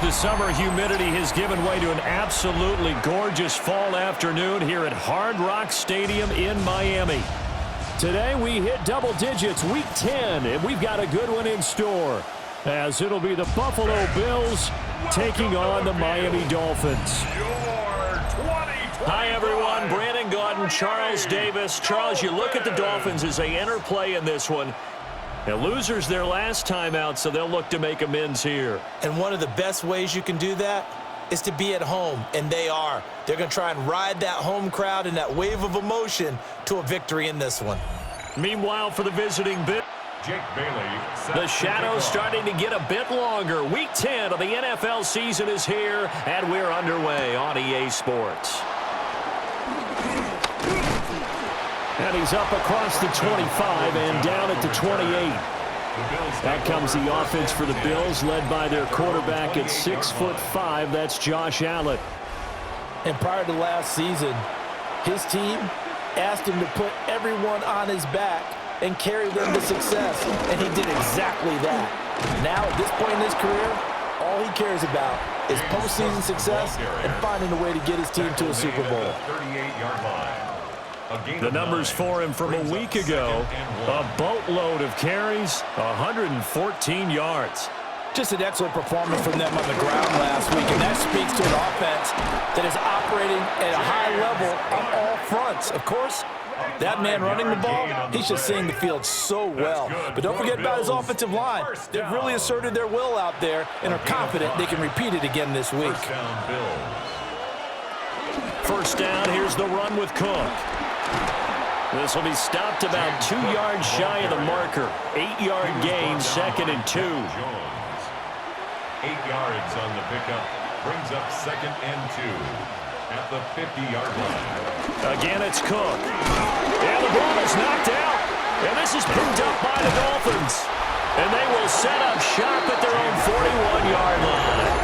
The summer humidity has given way to an absolutely gorgeous fall afternoon here at Hard Rock Stadium in Miami. Today we hit double digits, week 10, and we've got a good one in store, as it'll be the Buffalo Bills taking on the Miami Dolphins. Hi, everyone. Brandon Gaudin, Charles Davis. Charles, you look at the Dolphins as they enter play in this one. Now, losers their last time out, so they'll look to make amends here. And one of the best ways you can do that is to be at home, and they are. They're going to try and ride that home crowd and that wave of emotion to a victory in this one. Meanwhile, for the visiting Bills, Jake Bailey, the shadow's starting to get a bit longer. Week 10 of the NFL season is here, and we're underway on EA Sports. And he's up across the 25 and down at the 28. That comes the offense for the Bills, led by their quarterback at 6'5". That's Josh Allen. And prior to last season, his team asked him to put everyone on his back and carry them to success, and he did exactly that. Now, at this point in his career, all he cares about is postseason success and finding a way to get his team to a Super Bowl. The numbers for him from a week ago, a boatload of carries, 114 yards. Just an excellent performance from them on the ground last week, and that speaks to an offense that is operating at a high level on all fronts. Of course, that man running the ball, he's just seeing the field so well. But don't forget about his offensive line. They've really asserted their will out there and are confident they can repeat it again this week. First down, here's the run with Cook. This will be stopped about 2 yards shy of the marker. 8-yard gain, 2nd and 2. 8 yards on the pickup. Brings up 2nd and 2 at the 50-yard line. Again, it's Cook. And the ball is knocked out. And this is picked up by the Dolphins. And they will set up shop at their own 41-yard line.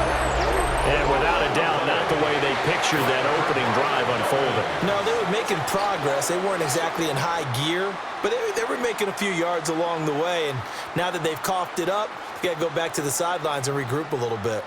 And without a doubt, not the way they pictured that opening drive unfolding. No, they were making progress. They weren't exactly in high gear, but they were making a few yards along the way. And now that they've coughed it up, you got to go back to the sidelines and regroup a little bit.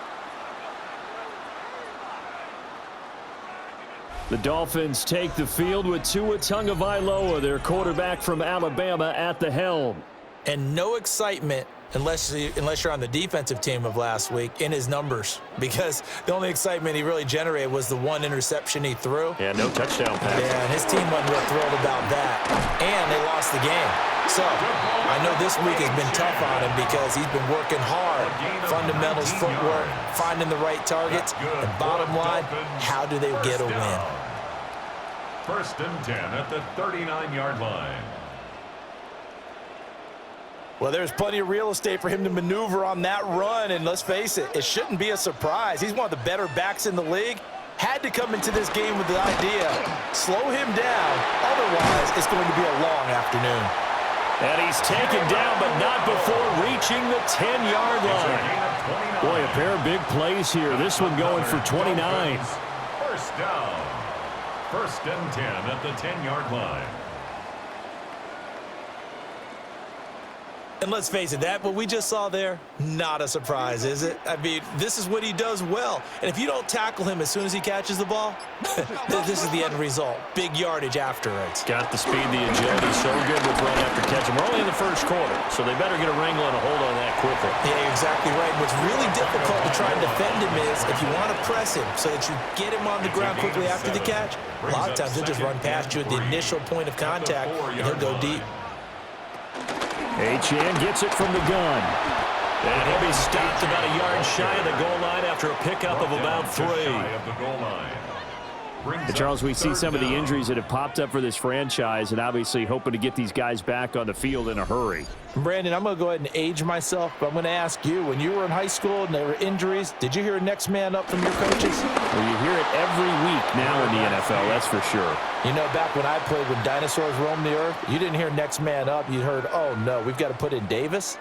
The Dolphins take the field with Tua Tagovailoa, their quarterback from Alabama, at the helm. And no excitement unless you're on the defensive team of last week in his numbers, because the only excitement he really generated was the one interception he threw. Yeah, no touchdown pass. Yeah, and his team wasn't real thrilled about that. And they lost the game. So I know this week has been tough on him because he's been working hard. Fundamentals, footwork, finding the right targets. And bottom line, how do they get a win? 1st and 10 at the 39-yard line. Well, there's plenty of real estate for him to maneuver on that run, and let's face it, it shouldn't be a surprise. He's one of the better backs in the league. Had to come into this game with the idea, slow him down, otherwise it's going to be a long afternoon. And he's taken down, but not before reaching the 10-yard line. Boy, a pair of big plays here. This one going for 29. First down. 1st and 10 at the 10-yard line. And let's face it, what we just saw there, not a surprise, is it? I mean, this is what he does well. And if you don't tackle him as soon as he catches the ball, this is the end result. Big yardage afterwards. Got the speed, the agility, so good with run after catch. We're only in the first quarter, so they better get a wrangle and a hold on that quickly. Yeah, you're exactly right. What's really difficult to try and defend him is if you want to press him so that you get him on the ground quickly after the catch, a lot of times he'll just run past you at the initial point of contact, and he'll go deep. Achane gets it from the gun. And he'll be stopped about a yard shy of the goal line after a pickup of about 3. Charles, we see some of the injuries that have popped up for this franchise, and obviously hoping to get these guys back on the field in a hurry. Brandon, I'm going to go ahead and age myself, but I'm going to ask you, when you were in high school and there were injuries, did you hear next man up from your coaches? Well, you hear it every week now in the NFL, that's for sure. You know, back when I played when dinosaurs roamed the earth, you didn't hear next man up. You heard, oh, no, we've got to put in Davis.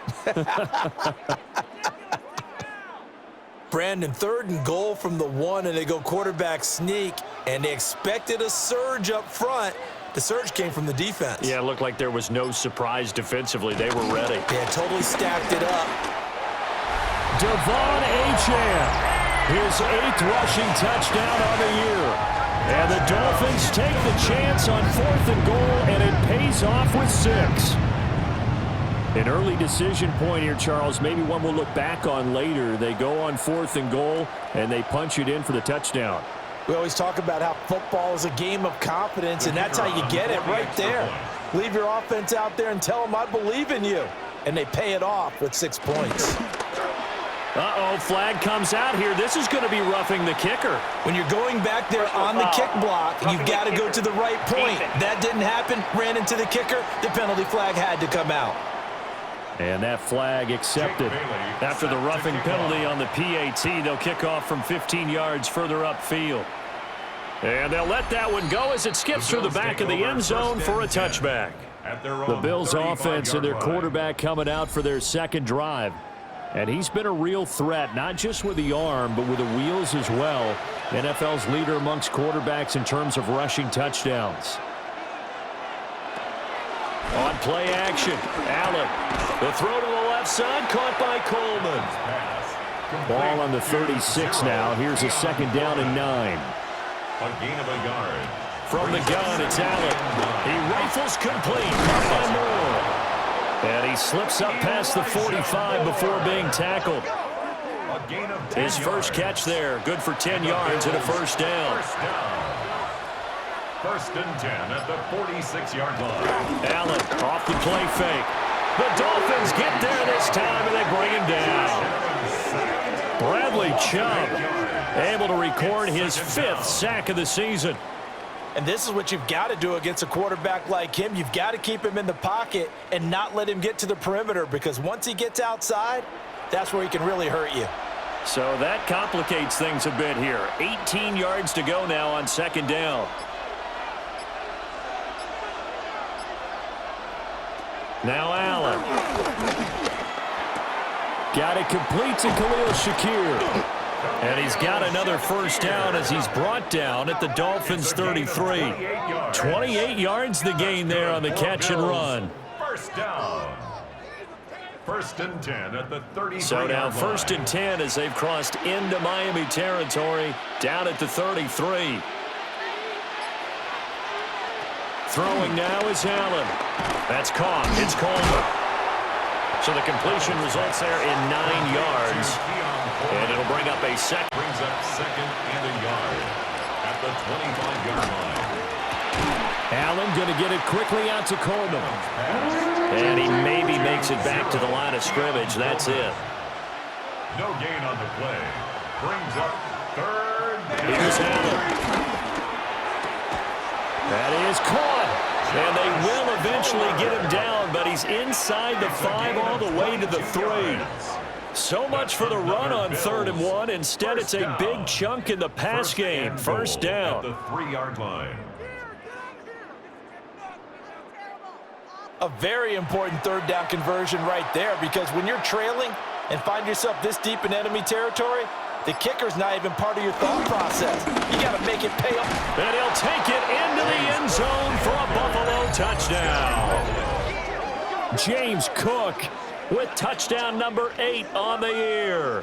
Brandon, 3rd and goal from the 1, and they go quarterback sneak, and they expected a surge up front. The surge came from the defense. Yeah, it looked like there was no surprise defensively. They were ready. Yeah, totally stacked it up. Devon Achane. His 8th rushing touchdown on the year. And the Dolphins take the chance on 4th and goal, and it pays off with 6. An early decision point here, Charles. Maybe one we'll look back on later. They go on 4th and goal, and they punch it in for the touchdown. We always talk about how football is a game of confidence, and that's how you get it right there. Leave your offense out there and tell them I believe in you. And they pay it off with 6 points. Uh-oh, flag comes out here. This is going to be roughing the kicker. When you're going back there on the kick block, you've got to go to the right point. That didn't happen. Ran into the kicker. The penalty flag had to come out. And that flag accepted. After the roughing penalty on the PAT, they'll kick off from 15 yards further upfield. And they'll let that one go as it skips through the back of the end zone for a touchback. The Bills offense and their quarterback coming out for their second drive. And he's been a real threat, not just with the arm, but with the wheels as well. NFL's leader amongst quarterbacks in terms of rushing touchdowns. On play action, Allen. The throw to the left side, caught by Coleman. Ball on the 36 now. Here's a second down and 9. A gain of a yard. From the gun, it's Allen. He rifles complete. Caught by Moore. And he slips up past the 45 before being tackled. His first catch there. Good for 10 yards and a first down. First and 10 at the 46-yard line. Allen off the play fake. The Dolphins get there this time, and they bring him down. Bradley Chubb able to record his 5th sack of the season. And this is what you've got to do against a quarterback like him. You've got to keep him in the pocket and not let him get to the perimeter, because once he gets outside, that's where he can really hurt you. So that complicates things a bit here. 18 yards to go now on second down. Now Allen. Got it complete to Khalil Shakir. And he's got another first down as he's brought down at the Dolphins' 33. 28 yards the gain there on the catch and run. First down. First and 10 at the 33. So now first and 10 as they've crossed into Miami territory, down at the 33. Throwing now is Allen. That's caught. It's Coleman. So the completion results there in 9 yards. And it'll bring up a second. Brings up second and a yard at the 25-yard line. Allen going to get it quickly out to Coleman. And he maybe makes it back to the line of scrimmage. That's it. No gain on the play. Brings up third down. Here's Allen. That is caught. And they will eventually get him down, but he's inside the 5 all the way to the 3. So much for the run on 3rd and 1. Instead, it's a big chunk in the pass game. First down. At the 3-yard line. A very important 3rd down conversion right there, because when you're trailing and find yourself this deep in enemy territory, the kicker's not even part of your thought process. You got to make it pay off. And he'll take it into the end zone for a Buffalo touchdown. James Cook with touchdown number 8 on the year.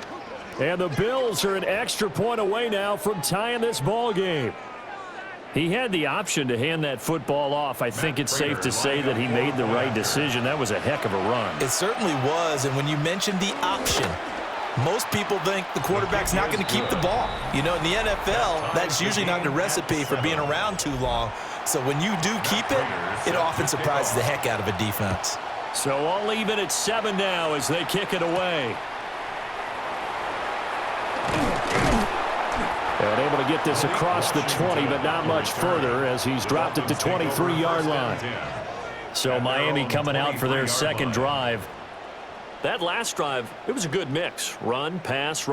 And the Bills are an extra point away now from tying this ball game. He had the option to hand that football off. I think it's safe to say that he made the right decision. That was a heck of a run. It certainly was, and when you mentioned the option, most people think the quarterback's not going to keep the ball. You know, in the NFL, that's usually not the recipe for being around too long. So when you do keep it, it often surprises the heck out of a defense. So all even at 7 now as they kick it away. And able to get this across the 20, but not much further as he's dropped at the 23-yard line. So Miami coming out for their second drive. That last drive, it was a good mix. Run, pass,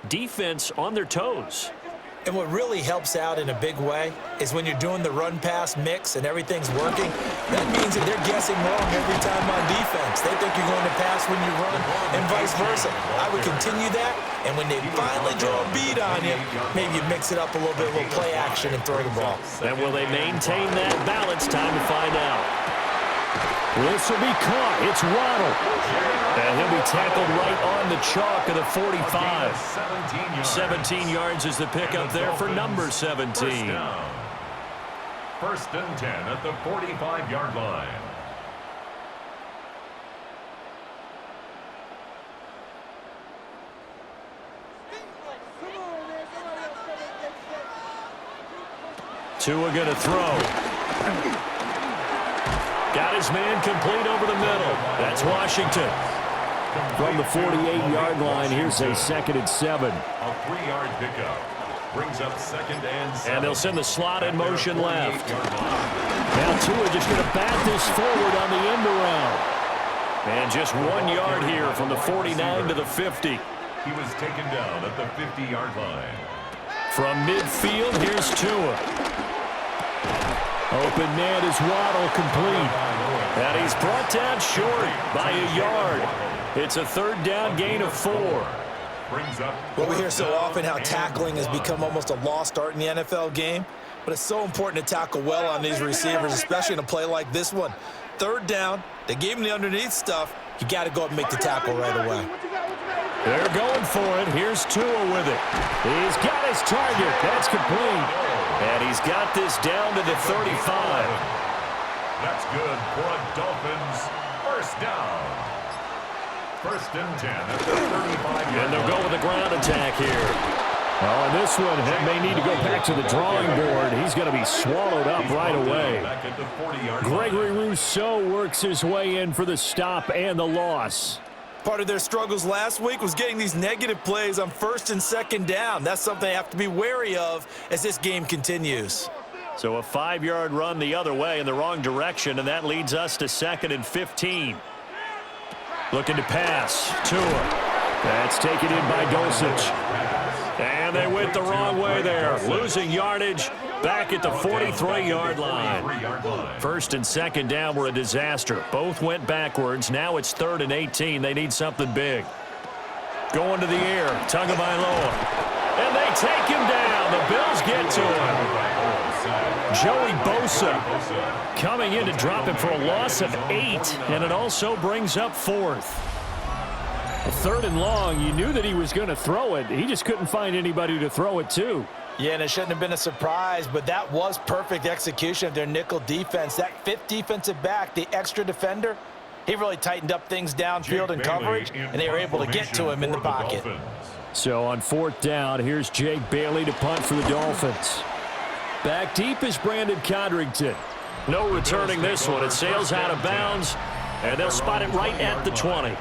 defense on their toes. And what really helps out in a big way is when you're doing the run-pass mix and everything's working, that means that they're guessing wrong every time on defense. They think you're going to pass when you run and vice versa. I would continue that, and when they finally draw a beat on you, maybe you mix it up a little bit, a little play action and throw the ball. And will they maintain that balance? Time to find out. This will be caught. It's Waddle. And he'll be tackled right on the chalk of the 45. 17 yards is the pickup there for number 17. First and 10 at the 45-yard line. Tua going to throw. Got his man complete over the middle. That's Washington. From the 48-yard line, here's a 2nd and 7. A 3-yard pickup. Brings up 2nd and 7. And they'll send the slot in motion left. Now Tua just going to bat this forward on the end around. And just 1 yard here from the 49 to the 50. He was taken down at the 50-yard line. From midfield, here's Tua. Open man is Waddle, complete. And he's brought down short by a yard. It's a 3rd down gain of 4. Well, we hear so often how tackling has become almost a lost art in the NFL game, but it's so important to tackle well on these receivers, especially in a play like this one. 3rd down, they gave him the underneath stuff. You got to go up and make the tackle right away. They're going for it. Here's Tua with it. He's got his target. That's complete. And he's got this down to the 35. That's good for a Dolphins first down. 1st and 10 at the 35. And they'll go with a ground attack here. Oh, and this one may need to go back to the drawing board. He's going to be swallowed up right away. Gregory Rousseau works his way in for the stop and the loss. Part of their struggles last week was getting these negative plays on 1st and 2nd down. That's something they have to be wary of as this game continues. So a 5-yard run the other way in the wrong direction, and that leads us to 2nd and 15. Looking to pass. Tua. That's taken in by Dulcich. And they went the wrong way there. Losing yardage back at the 43-yard line. 1st and 2nd down were a disaster. Both went backwards. Now it's 3rd and 18. They need something big. Going to the air. Tagovailoa. And they take him down. The Bills get to him. Joey Bosa coming in to drop him for a loss of 8. And it also brings up 4th. 3rd and long, you knew that he was going to throw it. He just couldn't find anybody to throw it to. Yeah, and it shouldn't have been a surprise, but that was perfect execution of their nickel defense. That 5th defensive back, the extra defender, he really tightened up things downfield in coverage, and they were able to get to him in the pocket. So on 4th down, here's Jake Bailey to punt for the Dolphins. Back deep is Brandon Codrington. No returning this one. It sails out of bounds, and they'll spot it right at the 20.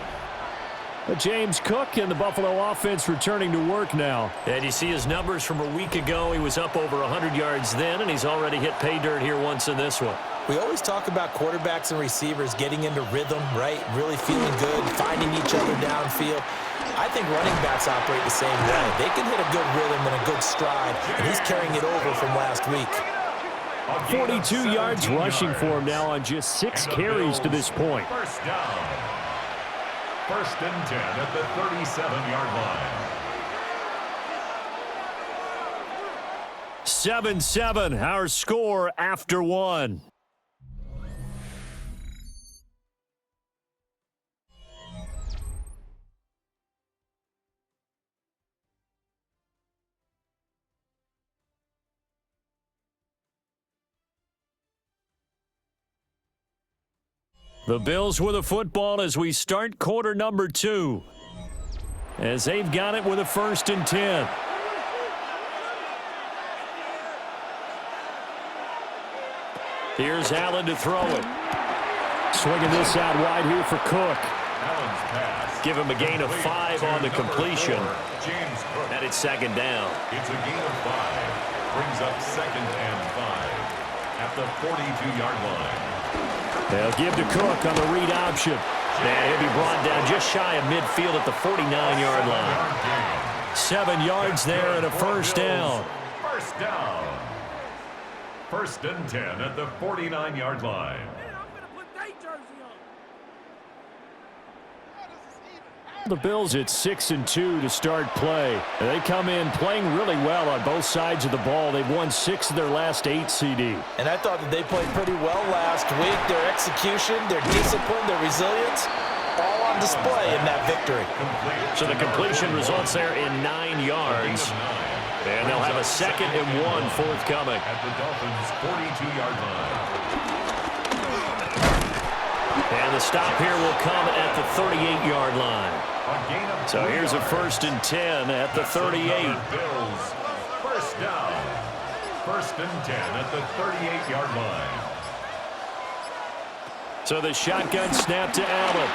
James Cook and the Buffalo offense returning to work now. And you see his numbers from a week ago. He was up over 100 yards then, and he's already hit pay dirt here once in this one. We always talk about quarterbacks and receivers getting into rhythm, right? Really feeling good, finding each other downfield. I think running backs operate the same way. They can hit a good rhythm and a good stride, and he's carrying it over from last week. 42 yards rushing for him now on just 6 carries to this point. First down. 1st and 10 at the 37-yard line. 7-7, our score after 1. The Bills with a football as we start quarter number 2. As they've got it with a 1st and 10. Here's Allen to throw it. Swinging this out wide here for Cook. Give him a gain of 5 on the completion. And it's 2nd down. It's a gain of 5. Brings up 2nd and 5 at the 42-yard line. They'll give to Cook on the read option. And he'll be brought down just shy of midfield at the 49-yard line. 7 yards there and a 1st down. First down. 1st and 10 at the 49-yard line. The Bills at 6-2 to start play. They come in playing really well on both sides of the ball. They've won 6 of their last 8 CD. And I thought that they played pretty well last week. Their execution, their discipline, their resilience, all on on display in that victory. So the completion results there in 9 yards. And they'll have a 2nd and 1 forthcoming. At the Dolphins' 42-yard line. And the stop here will come at the 38-yard line. So here's a 1st and 10 at the 38. Bills. First down. 1st and 10 at the 38-yard line. So the shotgun snap to Allen.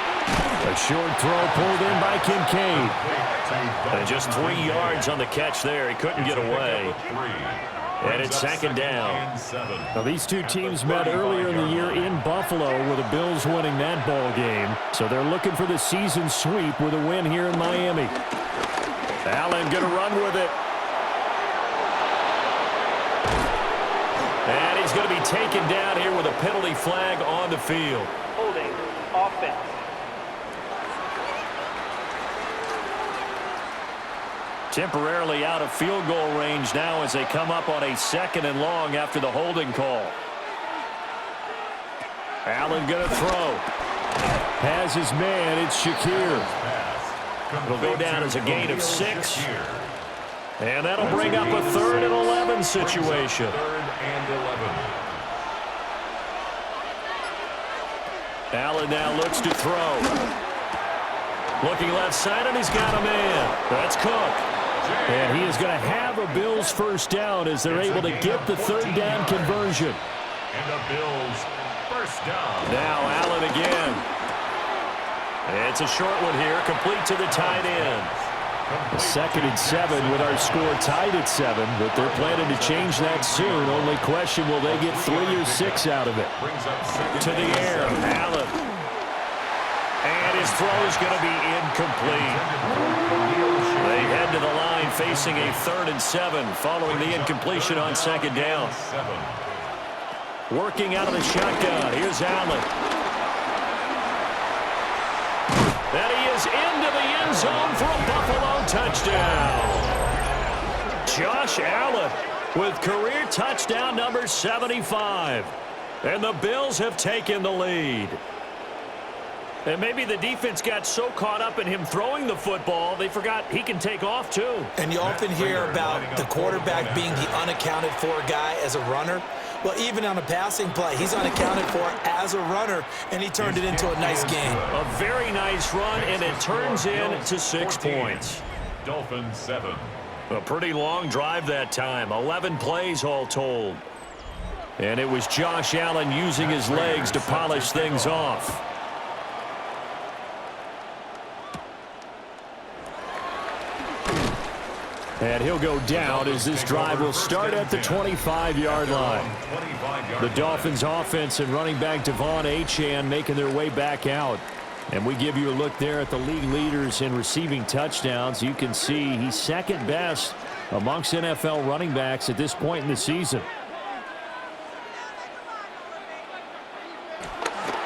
A short throw pulled in by Kincaid. And just 3 yards on the catch there. He couldn't get away. And it's 2nd down. Now, these two teams met earlier in the year in Buffalo with the Bills winning that ball game. So they're looking for the season sweep with a win here in Miami. Allen going to run with it. And he's going to be taken down here with a penalty flag on the field. Holding offense. Temporarily out of field goal range now as they come up on a 2nd and long after the holding call. Allen going to throw. Has his man. It's Shakir. It'll go down as a gain of 6. And that'll bring up a 3rd and 11 situation. 3rd and 11. Allen now looks to throw. Looking left side, and he's got a man. That's Cook. And he is going to have a Bills first down as they're able to get the 3rd down conversion. And the Bills first down. Now Allen again. It's a short one here, complete to the tight end. 2nd and 7 with our score tied at 7, but they're planning to change that soon. Only question, will they get 3 or 6 out of it? To the air, Allen. And his throw is going to be incomplete. They head to the line facing a 3rd and 7 following the incompletion on 2nd down. Working out of the shotgun. Here's Allen. And he is into the end zone for a Buffalo touchdown. Josh Allen with career touchdown number 75. And the Bills have taken the lead. And maybe the defense got so caught up in him throwing the football, they forgot he can take off too. And you often hear about the quarterback being the unaccounted for guy as a runner. Well, even on a passing play, he's unaccounted for as a runner, and he turned it into a nice game. A very nice run, and it turns into 6 points. Dolphins 7. A pretty long drive that time, 11 plays all told. And it was Josh Allen using his legs to polish things off. And he'll go down as this drive will start at the 25-yard line. The Dolphins offense and running back Devon Achane making their way back out. And we give you a look there at the league leaders in receiving touchdowns. You can see he's 2nd best amongst NFL running backs at this point in the season.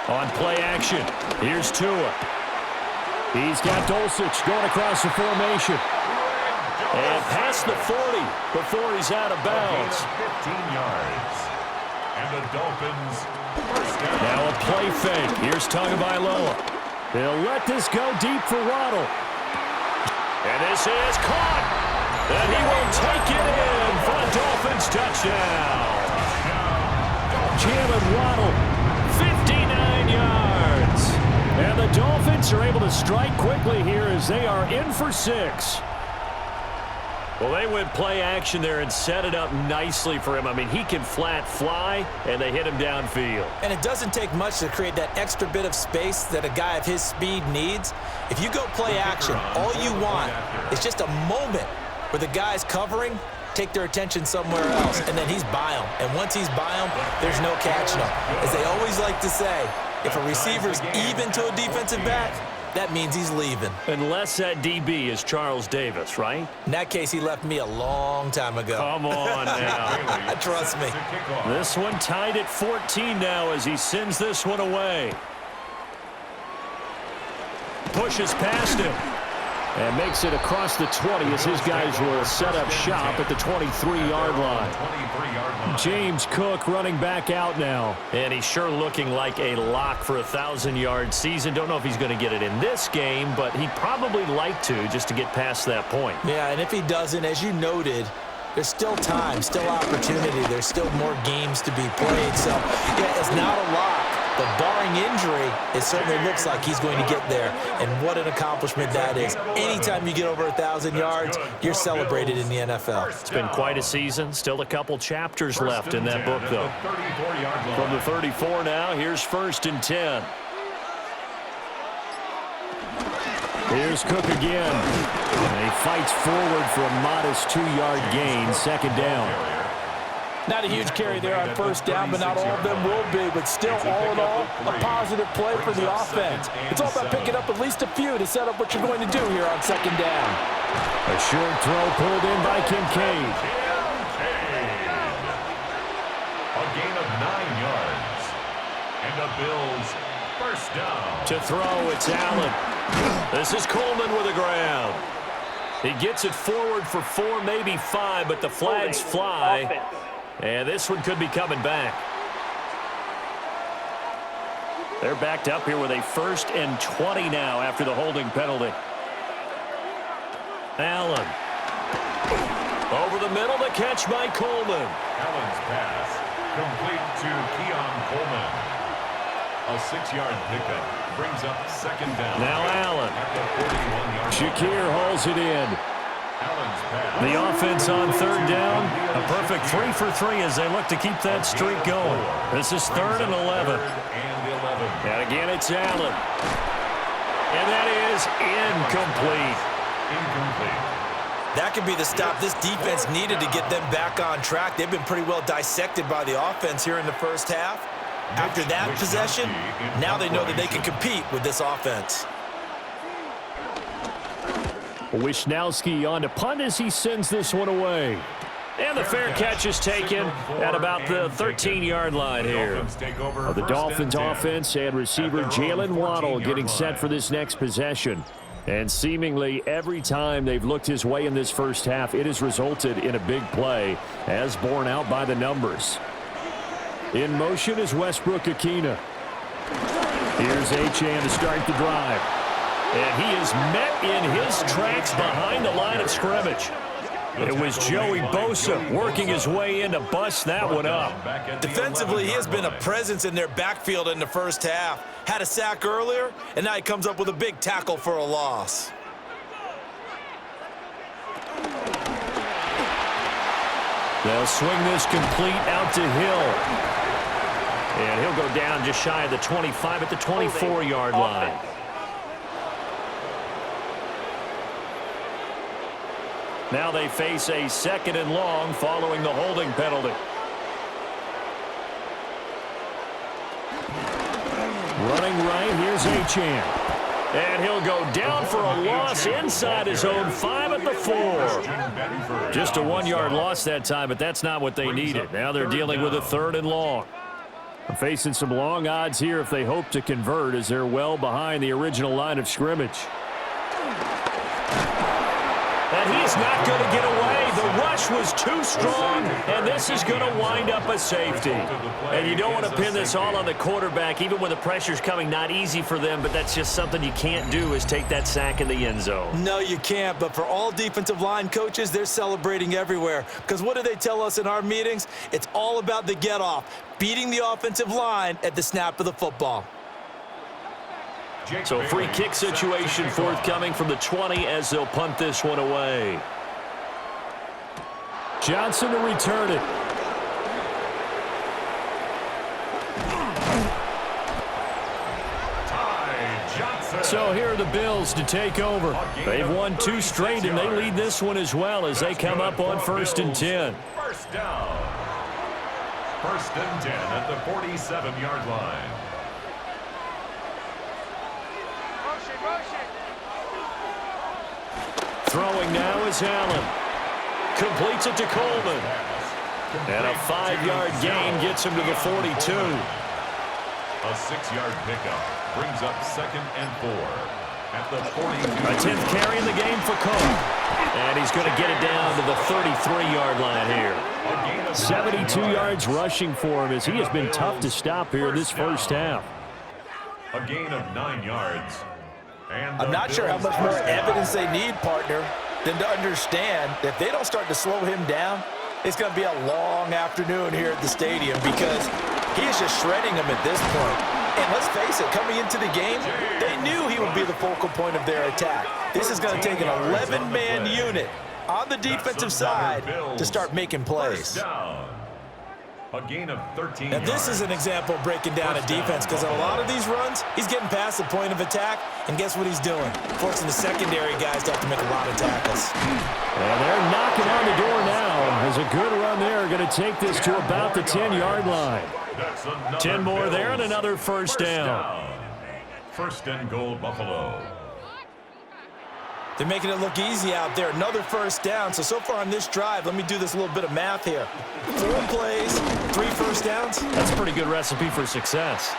On play action, here's Tua. He's got Dulcich going across the formation. And past the 40 before he's out of bounds. 15 yards. And the Dolphins first down. Now a play fake. Here's Tagovailoa. They'll let this go deep for Waddle. And this is caught. And he will take it in for a Dolphins touchdown. Jalen Waddle, 59 yards. And the Dolphins are able to strike quickly here as they are in for 6. Well, they went play action there and set it up nicely for him. I mean, he can flat fly, and they hit him downfield. And it doesn't take much to create that extra bit of space that a guy of his speed needs. If you go play action, all you want is just a moment where the guys covering take their attention somewhere else, and then he's by them. And once he's by them, there's no catching him. As they always like to say, if a receiver's even to a defensive back, that means he's leaving. Unless that DB is Charles Davis, right? In that case, he left me a long time ago. Come on now. Trust me. This one tied at 14 now as he sends this one away. Pushes past him. And makes it across the 20 as his guys will set up shop at the 23-yard line. James Cook running back out now. And he's sure looking like a lock for a 1,000-yard season. Don't know if he's going to get it in this game, but he'd probably like to just to get past that point. Yeah, and if he doesn't, as you noted, there's still time, still opportunity. There's still more games to be played. So, yeah, it's not a lock. But barring injury, it certainly looks like he's going to get there. And what an accomplishment that is. Anytime you get over 1,000 yards, you're celebrated in the NFL. It's been quite a season. Still a couple chapters left in that book, though. From the 34 now, here's 1st and 10. Here's Cook again. And he fights forward for a modest 2-yard gain, 2nd down. Not a huge carry there on 1st down, but not all of them will be. But still, all in all, a positive play for the offense. It's all about picking up at least a few to set up what you're going to do here on 2nd down. A short throw pulled in by Kincaid. A gain of 9 yards. And the Bills 1st down. To throw, it's Allen. This is Coleman with a grab. He gets it forward for 4, maybe 5, but the flags fly. And this one could be coming back. They're backed up here with a 1st and 20 now after the holding penalty. Allen. Over the middle, the catch by Coleman. Allen's pass complete to Keon Coleman. A 6-yard pickup brings up 2nd down. Now Allen. At the 41-yard Shakir hauls it in. Allen's pass. The offense on 3rd down. A perfect 3 for 3 as they look to keep that streak going. This is 3rd and 11. And again, it's Allen. And that is incomplete. That could be the stop this defense needed to get them back on track. They've been pretty well dissected by the offense here in the 1st half. After that possession, now they know that they can compete with this offense. Wisnowski on to punt as he sends this one away. And the fair catch is taken at about the 13-yard line here. The Dolphins offense and receiver Jalen Waddle getting set for this next possession. And seemingly every time they've looked his way in this 1st half, it has resulted in a big play, as borne out by the numbers. In motion is Westbrook-Akina. Here's Achane to start the drive. And he is met in his tracks behind the line of scrimmage. It was Joey Bosa working his way in to bust that one up. Defensively, he has been a presence in their backfield in the 1st half. Had a sack earlier, and now he comes up with a big tackle for a loss. They'll swing this complete out to Hill. And he'll go down just shy of the 25 at the 24-yard line. Now they face a 2nd and long following the holding penalty. Running right, here's Achane. And he'll go down for a loss inside his own 5 at the 4. Just a 1-yard loss that time, but that's not what they needed. Now they're dealing with a 3rd and long. Facing some long odds here if they hope to convert, as they're well behind the original line of scrimmage. And he's not going to get away. The rush was too strong, and this is going to wind up a safety. And you don't want to pin this all on the quarterback, even when the pressure's coming. Not easy for them, but that's just something you can't do, is take that sack in the end zone. No, you can't, but for all defensive line coaches, they're celebrating everywhere. Because what do they tell us in our meetings? It's all about the get-off, beating the offensive line at the snap of the football. So free kick situation forthcoming from the 20 as they'll punt this one away. Johnson to return it. So here are the Bills to take over. They've won 2 straight, and they lead this one as well as they come up on 1st and 10. 1st down. 1st and 10 at the 47-yard line. Throwing now is Allen. Completes it to Coleman. And a 5-yard gain gets him to the 42. A 6-yard pickup brings up 2nd and 4. at the 42. A 10th carry in the game for Cook. And he's going to get it down to the 33-yard line here. 72 yards rushing for him as he has been tough to stop here in this first half. A gain of 9 yards. And I'm not sure how much more evidence they need, partner, than to understand that if they don't start to slow him down, it's going to be a long afternoon here at the stadium because he is just shredding them at this point. And let's face it, coming into the game, they knew he would be the focal point of their attack. This is going to take an 11-man unit on the defensive side to start making plays. A gain of 13 Now, this is an example of breaking down a defense because on a lot of these runs, he's getting past the point of attack, and guess what he's doing? Forcing the secondary guys to have to make a lot of tackles. And they're knocking on the door now. There's a good run there. Going to take this to about the 10-yard line. 10 more there and another first down. First and goal, Buffalo. They're making it look easy out there. Another first down. So far on this drive, let me do this little bit of math here. 4 plays, 3 first downs. That's a pretty good recipe for success.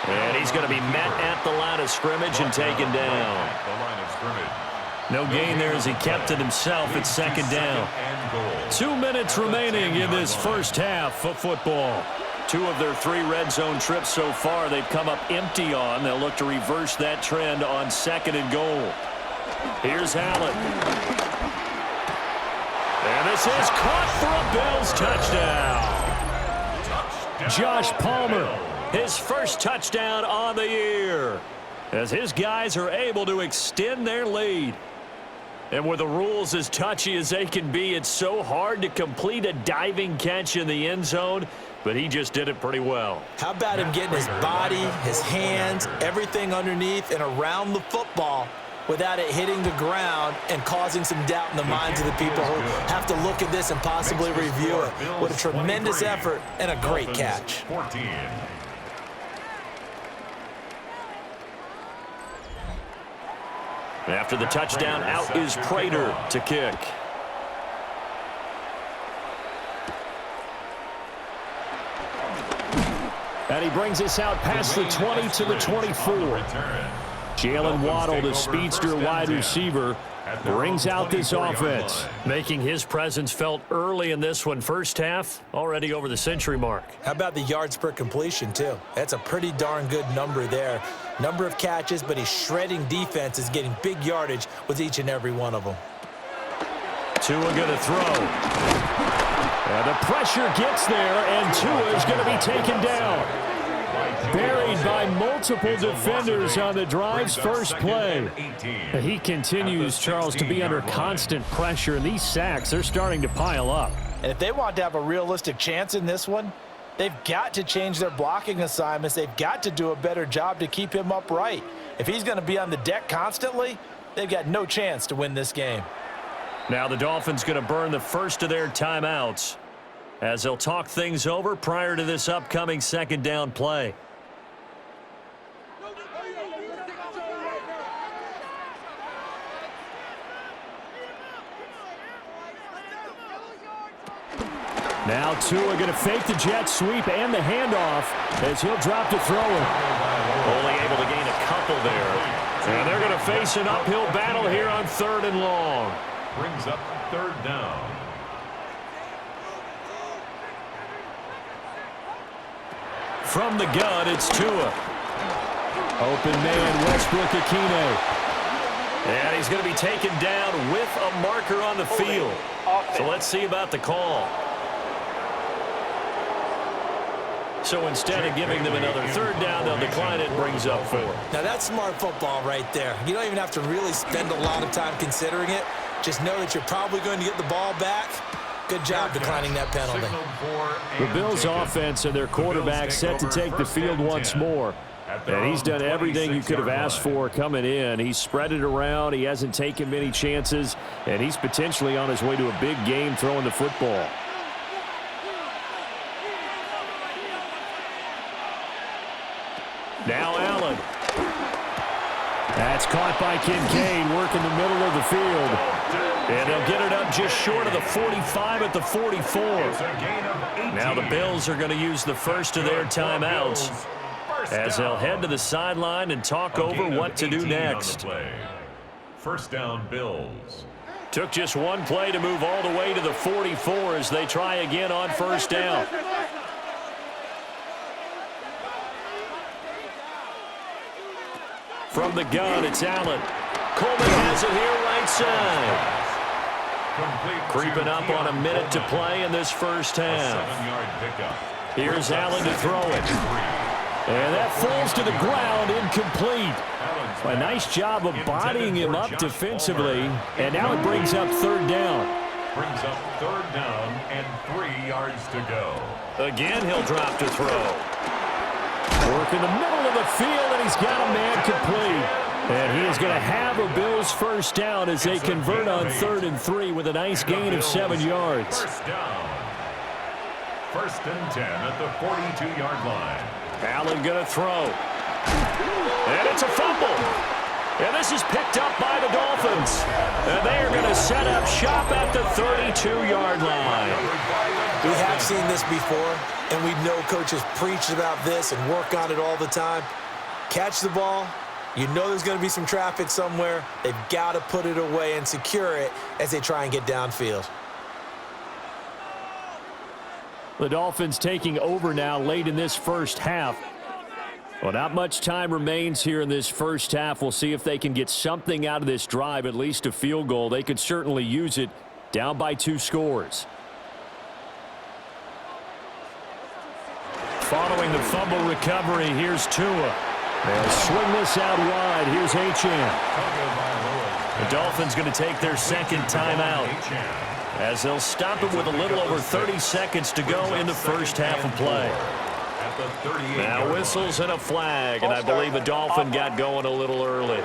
And he's going to be met at the line of scrimmage and taken down. No gain there as he kept it himself at second down. 2 minutes remaining in this first half of football. 2 of their 3 red zone trips so far they've come up empty on. They'll look to reverse that trend on second and goal. Here's Allen. And this is caught for a Bills touchdown. Josh Palmer, his first touchdown on the year, as his guys are able to extend their lead. And with the rules as touchy as they can be, it's so hard to complete a diving catch in the end zone, but he just did it pretty well. How about him getting his body, his hands, everything underneath and around the football without it hitting the ground and causing some doubt in the minds of the people who have to look at this and possibly review it. What a tremendous effort and a great catch. After the touchdown, out is Prater to kick. And he brings us out past the 20 to the 24. Jalen Waddle, the speedster wide receiver, brings out this offense, making his presence felt early in this one. First half, already over the century mark. How about the yards per completion, too? That's a pretty darn good number there. Number of catches, but he's shredding defenses, getting big yardage with each and every one of them. Tua going to throw. And the pressure gets there, and Tua is going to be taken down. Buried by multiple defenders on the drive's first play. He continues, Charles, to be under constant pressure, and these sacks, they're starting to pile up. And if they want to have a realistic chance in this one, they've got to change their blocking assignments. They've got to do a better job to keep him upright. If he's going to be on the deck constantly, they've got no chance to win this game. Now the Dolphins going to burn the first of their timeouts as they'll talk things over prior to this upcoming second down play. Now Tua going to fake the jet sweep and the handoff as he'll drop to throw it. Only able to gain a couple there. And they're going to face an uphill battle here on 3rd and long. Brings up 3rd down. From the gun, it's Tua. Open man, Westbrook-Ikhine. And he's going to be taken down with a marker on the field. So let's see about the call. So instead of giving them another 3rd down, they'll decline it, brings up 4. Now that's smart football right there. You don't even have to really spend a lot of time considering it. Just know that you're probably going to get the ball back. Good job declining that penalty. The Bills offense and their quarterback set to take the field once more. And he's done everything you could have asked for coming in. He's spread it around. He hasn't taken many chances. And he's potentially on his way to a big game throwing the football. Now Allen. That's caught by Kincaid, working the middle of the field. And they'll get it up just short of the 45 at the 44. Now the Bills are going to use the first of their timeouts as they'll head to the sideline and talk over what to do next. First down, Bills. Took just one play to move all the way to the 44 as they try again on first down. From the gun, it's Allen. Coleman has it here right side. Creeping up on a minute to play in this first half. Here's Allen to throw it. And that falls to the ground, incomplete. A nice job of bodying him up defensively. And now it brings up third down. Brings up third down and 3 yards to go. Again, he'll drop to throw. Work in the middle of the field, and he's got a man complete. And he is going to have a Bills first down as they convert on 3rd and 3 with a nice gain of 7 yards. First down. First and 10 at the 42-yard line. Allen going to throw. And it's a fumble. And this is picked up by the Dolphins. And they are going to set up shop at the 32-yard line. We have seen this before, and we know coaches preach about this and work on it all the time. Catch the ball. You know there's going to be some traffic somewhere. They've got to put it away and secure it as they try and get downfield. The Dolphins taking over now late in this first half. Well, not much time remains here in this first half. We'll see if they can get something out of this drive, at least a field goal. They could certainly use it, down by 2 scores. Following the fumble recovery, here's Tua. They'll swing this out wide. Here's Achane. The Dolphins going to take their second timeout as they'll stop it with a little over 30 seconds to go in the first half of play. Now whistles and a flag, and I believe the Dolphin got going a little early.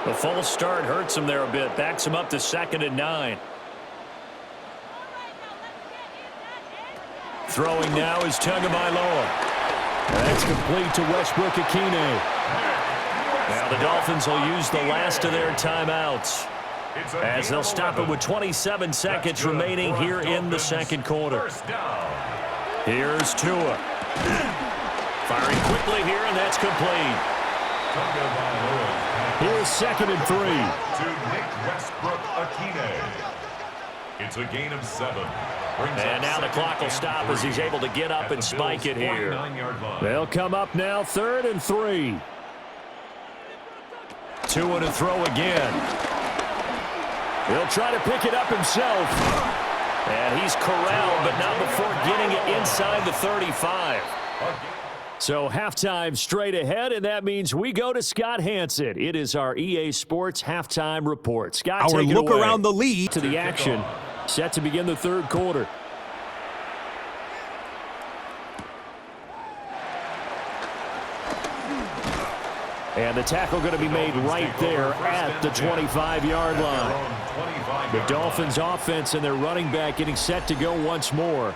The false start hurts him there a bit, backs him up to 2nd and 9. Throwing now is Tagovailoa. That's complete to Westbrook-Ikhine. Now the Dolphins will use the last of their timeouts as they'll stop it with 27 seconds remaining here in the second quarter. Here's Tua. Firing quickly here, and that's complete. Here's 2nd and 3. To Nick Westbrook-Ikhine. It's a gain of 7. And now the clock will stop as he's able to get up and spike it here. They'll come up now 3rd and 3. Tua to throw again. He'll try to pick it up himself. And he's corralled, but not before getting it inside the 35. So halftime straight ahead, and that means we go to Scott Hansen. It is our EA Sports halftime report. Scott, our take it look away. around the league To the action. Set to begin the third quarter. And the tackle going to be made right there at the 25-yard line. The Dolphins offense and their running back getting set to go once more.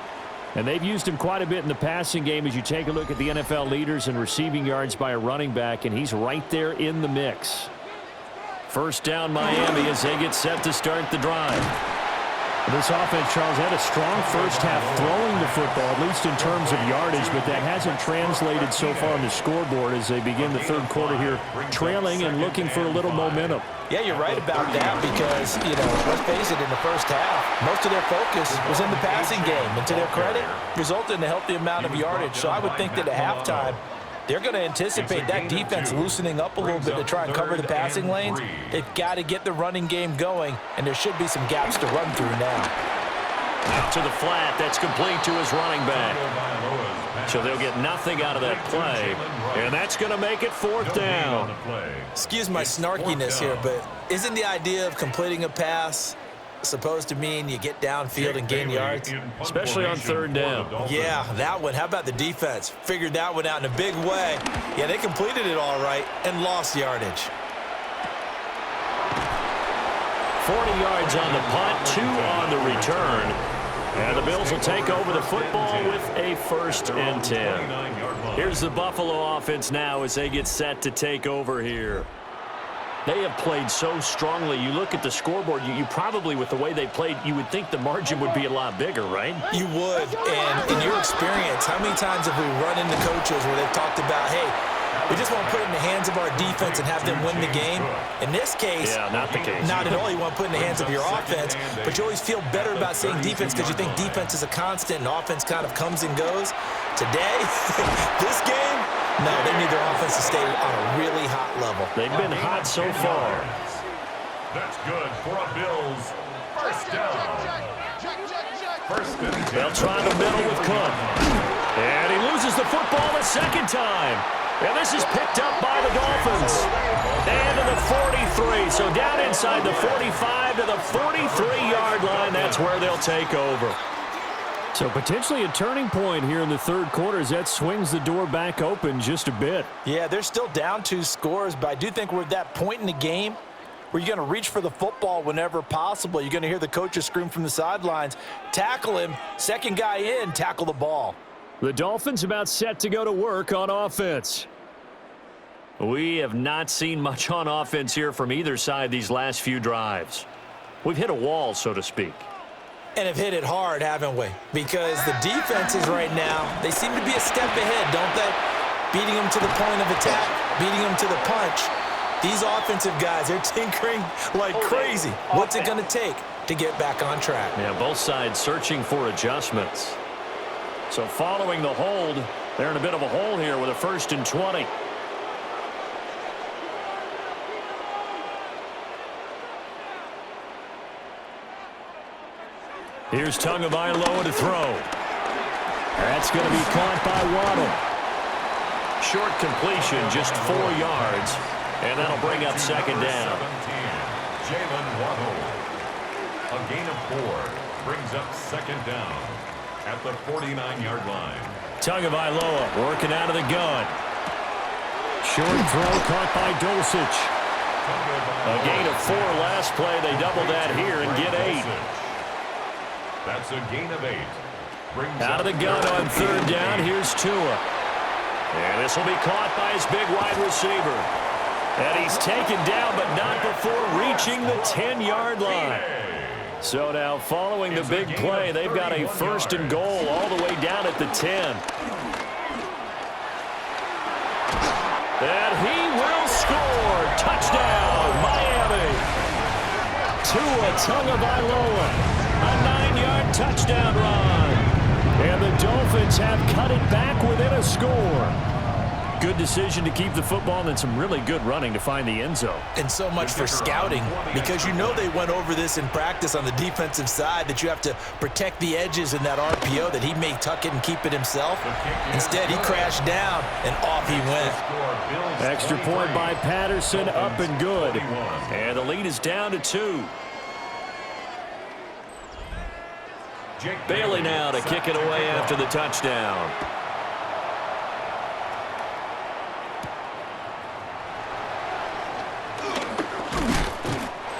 And they've used him quite a bit in the passing game as you take a look at the NFL leaders in receiving yards by a running back, and he's right there in the mix. First down Miami as they get set to start the drive. This offense, Charles, had a strong first half throwing the football, at least in terms of yardage, but that hasn't translated so far on the scoreboard as they begin the third quarter here, trailing and looking for a little momentum. Yeah, you're right about that because, let's face it, in the first half, most of their focus was in the passing game. And to their credit, resulted in a healthy amount of yardage. So I would think that at halftime, they're going to anticipate that defense loosening up a little bit to try and cover the passing lanes. They've got to get the running game going, and there should be some gaps to run through now. Out to the flat, that's complete to his running back. So they'll get nothing out of that play, and that's going to make it 4th down. Excuse my snarkiness here, but isn't the idea of completing a pass supposed to mean you get downfield and gain yards? Especially on 3rd down. Yeah, that one. How about the defense? Figured that one out in a big way. Yeah, they completed it all right and lost yardage. 40 yards on the punt, 2 on the return. And the Bills will take over the football with a 1st and 10. Here's the Buffalo offense now as they get set to take over here. They have played so strongly. You look at the scoreboard, you probably, with the way they played, you would think the margin would be a lot bigger, right? You would. And in your experience, how many times have we run into coaches where they've talked about, hey, we just want to put it in the hands of our defense and have them win the game? In this case, yeah, not the case. Not at all. You want to put it in the hands of your offense, but you always feel better about saying defense because you think defense is a constant and offense kind of comes and goes. Today, this game, no, they need their offense to stay on a really hot level. They've been hot so far. That's good for a Bills first down. First and 10. They'll try the middle with Cook. And he loses the football a second time. And this is picked up by the Dolphins. And to the 43. So down inside the 45 to the 43-yard line. That's where they'll take over. So potentially a turning point here in the third quarter as that swings the door back open just a bit. Yeah, they're still down 2 scores, but I do think we're at that point in the game where you're going to reach for the football whenever possible. You're going to hear the coaches scream from the sidelines, tackle him, second guy in, tackle the ball. The Dolphins about set to go to work on offense. We have not seen much on offense here from either side these last few drives. We've hit a wall, so to speak. And have hit it hard, haven't we? Because the defenses right now, they seem to be a step ahead, don't they? Beating them to the point of attack, beating them to the punch. These offensive guys, they're tinkering like crazy. What's it going to take to get back on track? Yeah, both sides searching for adjustments. So following the hold, they're in a bit of a hole here with a 1st and 20. Here's Tagovailoa to throw. That's going to be caught by Waddle. Short completion, just 4 yards. And that'll bring up second down. 17, Jalen Waddle. A gain of 4 brings up second down at the 49-yard line. Tagovailoa working out of the gun. Short throw caught by Dulcich. A gain of 4 last play. They double that here and get 8. That's a gain of 8. Out of the gun on third down. Here's Tua. And this will be caught by his big wide receiver. And he's taken down, but not before reaching the 10-yard line. So now following the big play, they've got a 1st and goal all the way down at the 10. And he will score. Touchdown, Miami. Tua Tagovailoa. A 9-yard touchdown run. And the Dolphins have cut it back within a score. Good decision to keep the football and some really good running to find the end zone. And so much for scouting, because you know they went over this in practice on the defensive side, that you have to protect the edges in that RPO, that he may tuck it and keep it himself. Instead, he crashed down, and off he went. Extra point by Patterson, up and good. And the lead is down to 2. Bailey now to kick it away after the touchdown.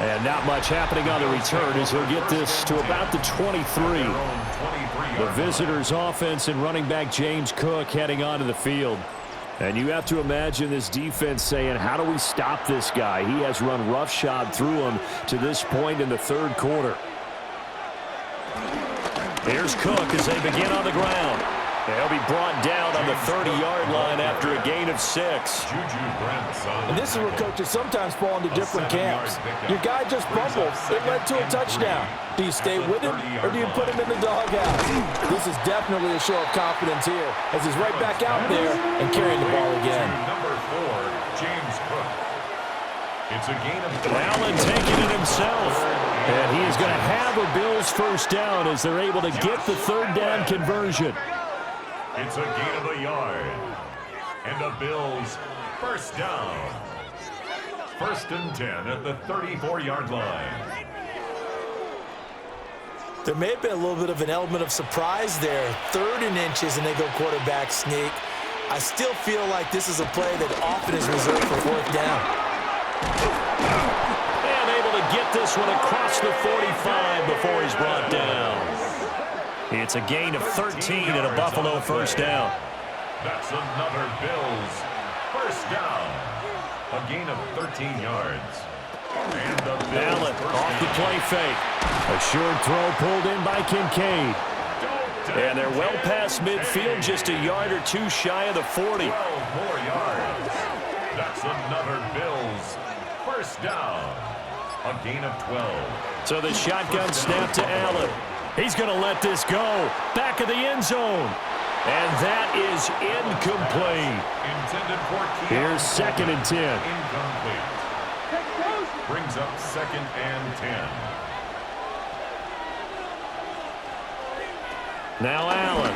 And not much happening on the return as he'll get this to about the 23. The visitors' offense and running back James Cook heading onto the field. And you have to imagine this defense saying, how do we stop this guy? He has run roughshod through him to this point in the third quarter. Here's Cook as they begin on the ground. They'll be brought down on the 30-yard line after a gain of 6. And this is where coaches sometimes fall into different camps. Your guy just fumbled. It led to a touchdown. Do you stay with him or do you put him in the doghouse? This is definitely a show of confidence here as he's right back out there and carrying the ball again. Number 4, James Cook. It's a gain of 3. Allen taking it himself. And he is going to have a Bills first down as they're able to get the third down conversion. It's a gain of a yard. And the Bills first down. 1st and 10 at the 34-yard line. There may have been a little bit of an element of surprise there. 3rd and inches and they go quarterback sneak. I still feel like this is a play that often is reserved for 4th down. And able to get this one across the 45 before he's brought down. It's a gain of 13 and a Buffalo first down. That's another Bills first down. A gain of 13 yards. And the Bills Allen off the play fake. A short throw pulled in by Kincaid. And they're well past midfield, just a yard or two shy of the 40. 12 more yards. That's another Bills first down. A gain of 12. So the shotgun snap to Allen. He's going to let this go. Back of the end zone. And that is incomplete. Intended for Here's 2nd and 10. Incomplete. Brings up 2nd and 10. Now Allen.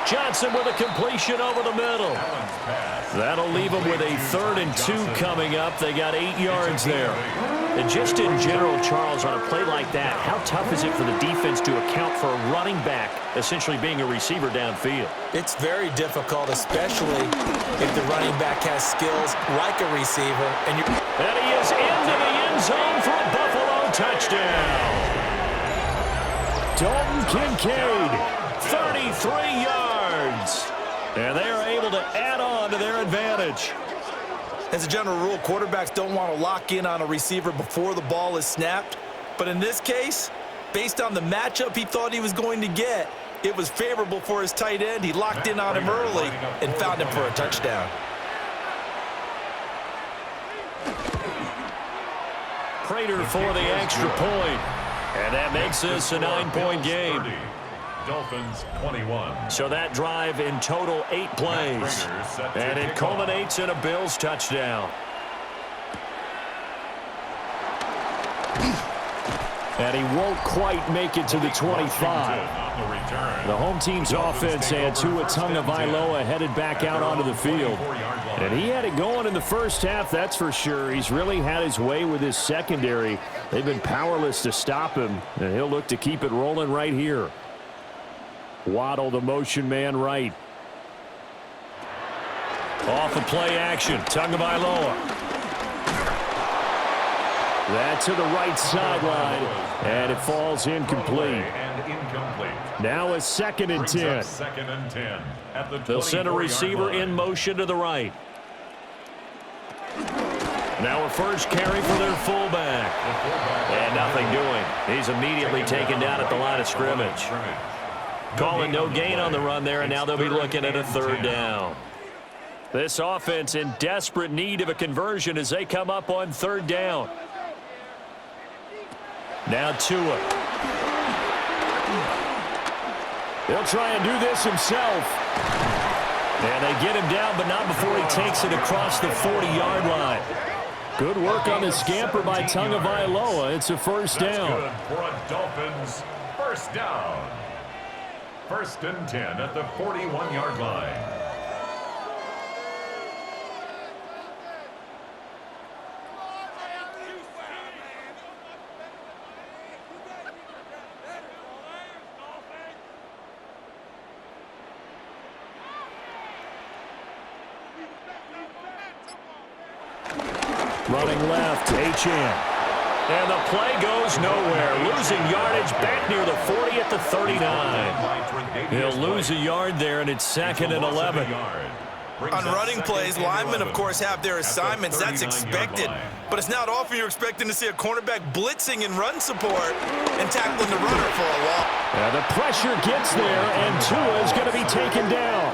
Johnson with a completion over the middle. That'll leave them with a 3rd and 2 coming up. They got 8 yards there. And just in general, Charles, on a play like that, how tough is it for the defense to account for a running back essentially being a receiver downfield? It's very difficult, especially if the running back has skills like a receiver. And he is into the end zone for a Buffalo touchdown. Dalton Kincaid, 33 yards. And they are able to add on to their advantage. As a general rule, quarterbacks don't want to lock in on a receiver before the ball is snapped. But in this case, based on the matchup he thought he was going to get, it was favorable for his tight end. He locked in on him early and found him for a touchdown. Prater for the extra point. And that makes this a 9-point game. Dolphins 21. So that drive in total 8 plays. And it culminates in a Bills touchdown. And he won't quite make it to the 25. The home team's offense and Tua Tagovailoa headed back out onto the field. And he had it going in the first half, that's for sure. He's really had his way with his secondary. They've been powerless to stop him, and he'll look to keep it rolling right here. Waddle, the motion man right. Off the play action, Tagovailoa. That to the right sideline, and it falls incomplete. Now a 2nd and 10. 2nd and 10. They'll send a receiver in motion to the right. Now a first carry for their fullback. And nothing doing. He's immediately taken down at the line of scrimmage. Calling no gain on the run there, and now they'll be looking at a 3rd down. This offense in desperate need of a conversion as they come up on 3rd down. Now Tua. He'll try and do this himself. And they get him down, but not before he takes it across the 40-yard line. Good work on the scamper by Tagovailoa. It's a 1st down. Good for a Dolphins first down. 1st and 10 at the 41-yard line. Running left, H.N. And the play goes nowhere. Losing yardage back near the 40 at the 39. He'll lose a yard there, and it's 2nd and 11. On running plays, linemen, of course, have their assignments. That's expected. But it's not often you're expecting to see a cornerback blitzing in run support and tackling the runner for a loss. The pressure gets there, and Tua is going to be taken down.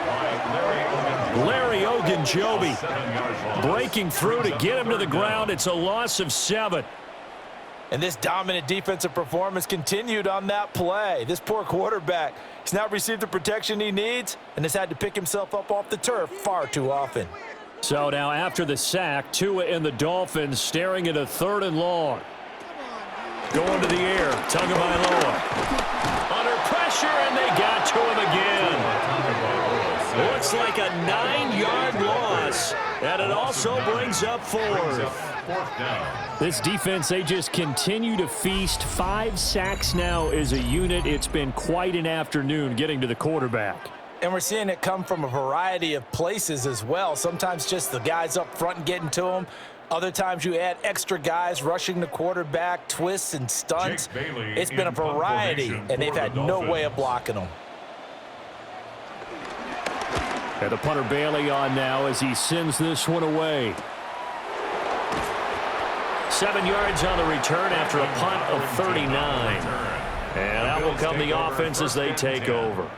Larry Ogunjobi breaking through to get him to the ground. It's a loss of 7. And this dominant defensive performance continued on that play. This poor quarterback has not received the protection he needs and has had to pick himself up off the turf far too often. So now after the sack, Tua and the Dolphins staring at a 3rd and long. Going to the air, Tagovailoa. Under pressure, and they got to him again. Looks like a 9-yard loss, and it also brings up 4th. This defense, they just continue to feast. 5 sacks now as a unit. It's been quite an afternoon getting to the quarterback. And we're seeing it come from a variety of places as well. Sometimes just the guys up front and getting to them. Other times you add extra guys rushing the quarterback, twists and stunts. It's been a variety, and they've had no way of blocking them. And the punter Bailey on now as he sends this one away. 7 yards on the return after a punt of 39. And out will come the offense as they take over.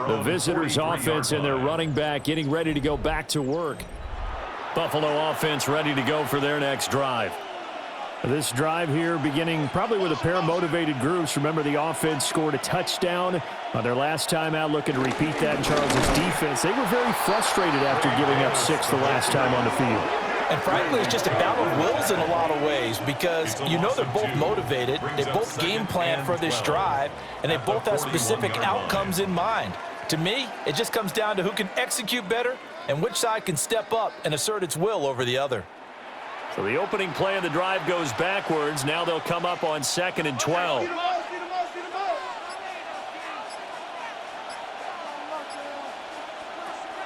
The visitors' offense and their running back getting ready to go back to work. Buffalo offense ready to go for their next drive. This drive here beginning probably with a pair of motivated groups. Remember, the offense scored a touchdown on their last time out, looking to repeat that in Charles' defense. They were very frustrated after giving up 6 the last time on the field. And frankly, it's just a battle of wills in a lot of ways because you know they're both motivated, they both game plan for this drive, and they both have specific outcomes in mind. To me, it just comes down to who can execute better and which side can step up and assert its will over the other. So the opening play of the drive goes backwards. Now they'll come up on 2nd and 12.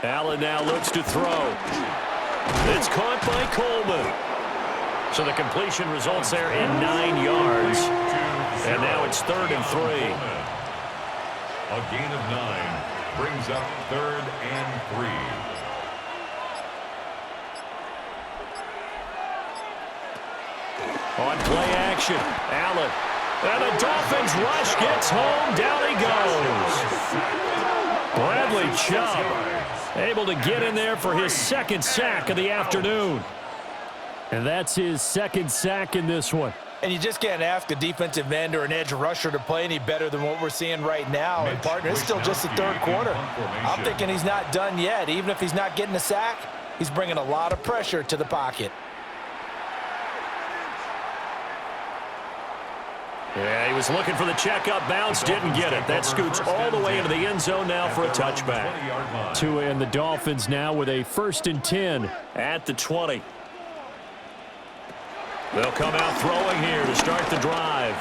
Allen now looks to throw. It's caught by Coleman. So the completion results there in 9 yards. And now it's 3rd and 3. A gain of 9 brings up 3rd and 3. On play action, Allen. And the Dolphins rush gets home. Down he goes. Bradley Chubb able to get in there for his 2nd sack of the afternoon. And that's his 2nd sack in this one. And you just can't ask a defensive end or an edge rusher to play any better than what we're seeing right now. And, partner, it's still just the 3rd quarter. I'm thinking he's not done yet. Even if he's not getting a sack, he's bringing a lot of pressure to the pocket. Yeah, he was looking for the checkup bounce, didn't get it. That scoots all the way into the end zone now for a touchback. Tua and the Dolphins now with a 1st and 10 at the 20. They'll come out throwing here to start the drive.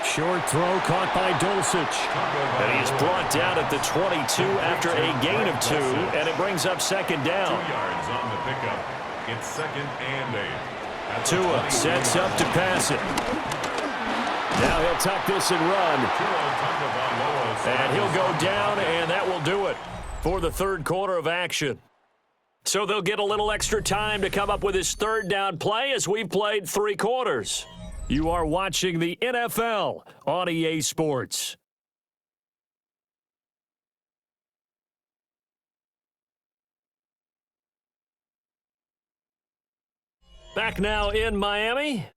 Short throw caught by Dulcich. And he's brought down at the 22 after a gain of 2, and it brings up 2nd down. 2 yards on the pickup. It's 2nd and 8. Tua sets up to pass it. Now he'll tuck this and run. And he'll go down, and that will do it for the 3rd quarter of action. So they'll get a little extra time to come up with his 3rd down play as we've played 3 quarters. You are watching the NFL on EA Sports. Back now in Miami.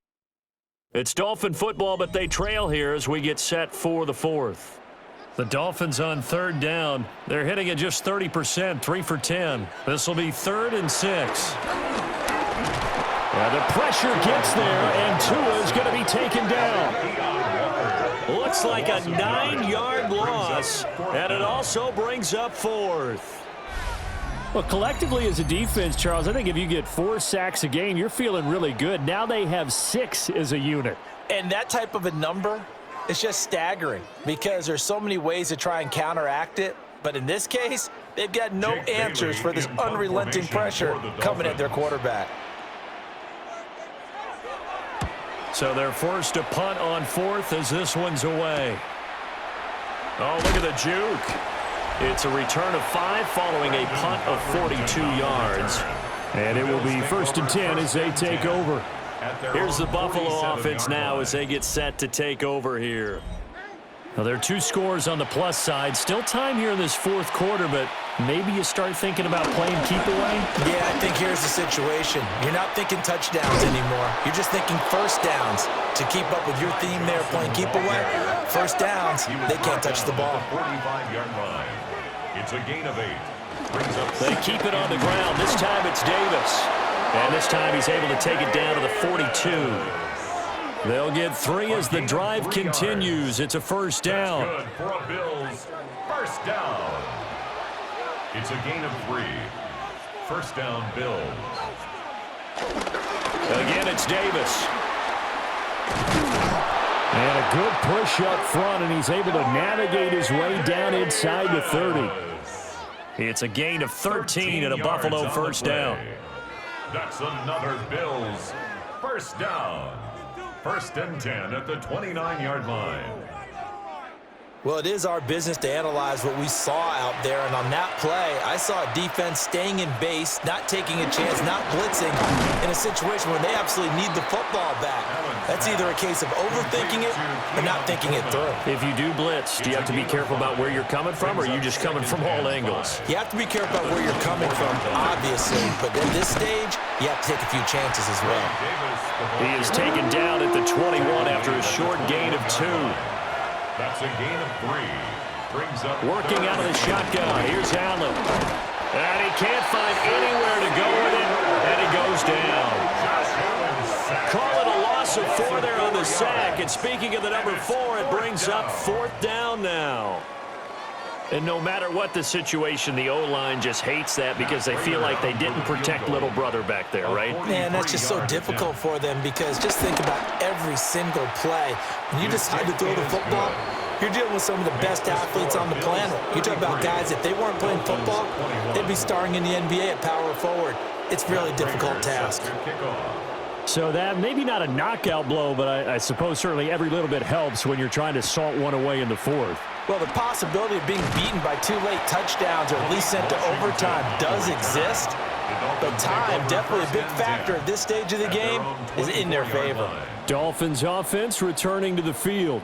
It's Dolphin football, but they trail here as we get set for the 4th. The Dolphins on 3rd down. They're hitting at just 30%, 3 for 10. This will be 3rd and 6. The pressure gets there, and Tua is going to be taken down. Looks like a 9-yard loss, and it also brings up 4th. Well, collectively as a defense, Charles, I think if you get 4 sacks a game, you're feeling really good. Now they have 6 as a unit. And that type of a number, it's just staggering because there's so many ways to try and counteract it. But in this case, they've got no answers for this unrelenting pressure coming at their quarterback. So they're forced to punt on 4th as this one's away. Oh, look at the juke. It's a return of 5 following a punt of 42 yards. And it will be 1st and 10 as they take over. Here's the Buffalo offense now as they get set to take over here. Now, there are 2 scores on the plus side. Still time here in this 4th quarter, but maybe you start thinking about playing keep away? Yeah, I think here's the situation. You're not thinking touchdowns anymore. You're just thinking 1st downs. To keep up with your theme there, playing keep away, 1st downs, they can't touch the ball. 45-yard line. It's a gain of 8. They keep it on the ground. This time it's Davis. And this time he's able to take it down to the 42. They'll get 3 as the drive continues. It's a 1st down. Good for a Bills 1st down. It's a gain of 3. 1st down, Bills. Again, it's Davis. And a good push up front, and he's able to navigate his way down inside the 30. It's a gain of 13 and a Buffalo 1st down. That's another Bills 1st down. 1st and 10 at the 29-yard line. Well, it is our business to analyze what we saw out there, and on that play, I saw a defense staying in base, not taking a chance, not blitzing in a situation where they absolutely need the football back. That's either a case of overthinking it or not thinking it through. If you do blitz, do you have to be careful about where you're coming from, or are you just coming from all angles? You have to be careful about where you're coming from, obviously, but at this stage, you have to take a few chances as well. He is taken down at the 21 after a short gain of 2. That's a gain of 3. Brings up Working out of the shotgun. Here's Allen. And he can't find anywhere to go with it, and he goes down. Call it a loss of 4 there on the sack. And speaking of the number 4, it brings up 4th down now. And no matter what the situation, the O-line just hates that because they feel like they didn't protect little brother back there, right? Man, that's just so difficult for them because just think about every single play. When you decide to throw the football, you're dealing with some of the best athletes on the planet. You talk about guys, if they weren't playing football, they'd be starring in the NBA at power forward. It's a really difficult task. So that maybe not a knockout blow, but I suppose certainly every little bit helps when you're trying to salt one away in the 4th. Well, the possibility of being beaten by 2 late touchdowns or at least sent to overtime does exist, but time, definitely a big factor at this stage of the game, is in their favor. Dolphins offense returning to the field.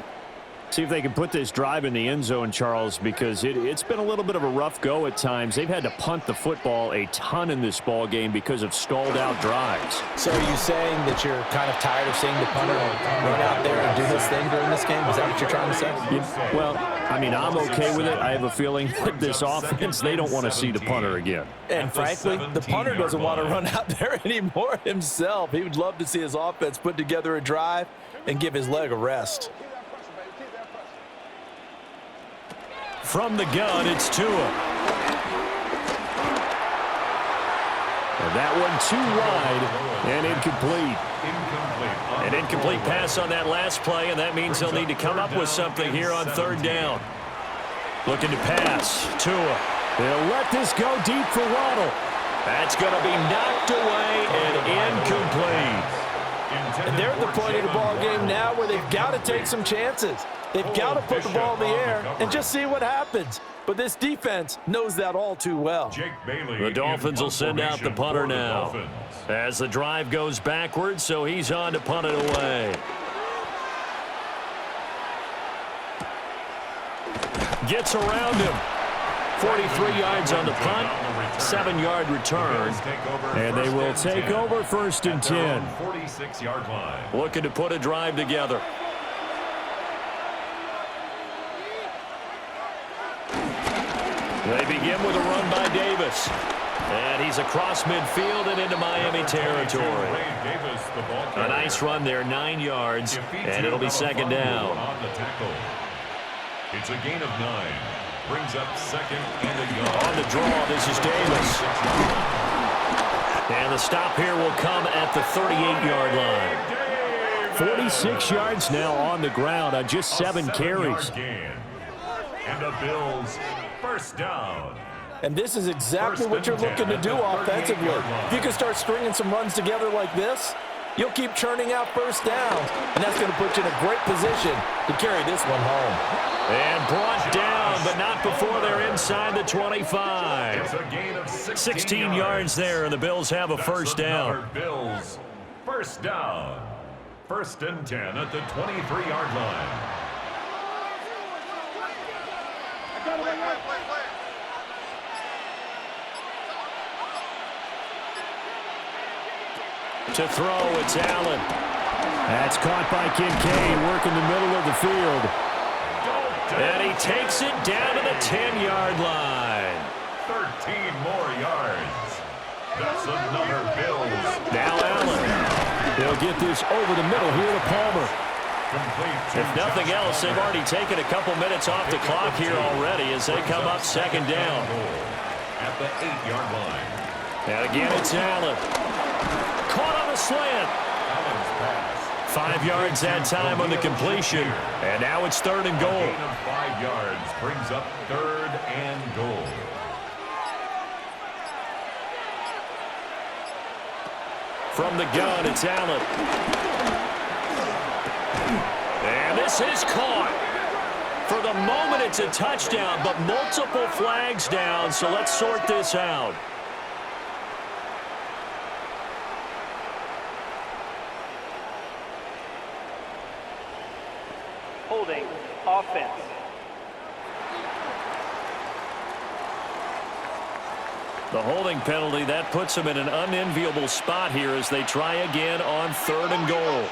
See if they can put this drive in the end zone, Charles, because it's been a little bit of a rough go at times. They've had to punt the football a ton in this ball game because of stalled-out drives. So are you saying that you're kind of tired of seeing the punter run out there and do his thing during this game? Is that what you're trying to say? Yeah, well, I mean, I'm okay with it. I have a feeling that this offense, they don't want to see the punter again. And frankly, the punter doesn't want to run out there anymore himself. He would love to see his offense put together a drive and give his leg a rest. From the gun, it's Tua. And that one too wide and incomplete. An incomplete pass on that last play, and that means they'll need to come up with something here on 3rd down. Looking to pass. Tua. They'll let this go deep for Waddle. That's going to be knocked away and incomplete. And they're at the point of the ball game now where they've got to take some chances. They've got to put the ball in the air and just see what happens. But this defense knows that all too well. The Dolphins will send out the punter now as the drive goes backwards, so he's on to punt it away. Gets around him. 43 yards on the punt, 7-yard return, and they will take over 1st and 10. 46-yard line. Looking to put a drive together. They begin with a run by Davis. And he's across midfield and into Miami territory. A nice run there, 9 yards, and it'll be 2nd down. It's a gain of 9. Brings up 2nd and a yard. On the draw, this is Davis. And the stop here will come at the 38-yard line. 46 yards now on the ground on just 7 carries. And the Bills 1st down. And this is exactly what you're looking to do offensively. If you can start stringing some runs together like this, you'll keep churning out 1st downs, and that's going to put you in a great position to carry this one home. And brought down, but not before they're inside the 25. It's a gain of 16 yards there, and the Bills have a 1st down. Bills 1st down. 1st and 10 at the 23-yard line. To throw, it's Allen. That's caught by Kincaid, working the middle of the field. And he takes it down to the 10-yard line. 13 more yards. That's another Bills. Now Allen. He'll get this over the middle here to Palmer. If nothing else, they've already taken a couple minutes off the clock here already as they come up 2nd down. At the 8-yard line. And again, it's Allen. Caught on a slant. 5 yards that time on the completion. And now it's 3rd and goal. A gain of 5 yards brings up 3rd and goal. From the gun, it's Allen. And this is caught. For the moment, it's a touchdown, but multiple flags down, so let's sort this out. Holding. Offense. The holding penalty, that puts them in an unenviable spot here as they try again on 3rd and goal.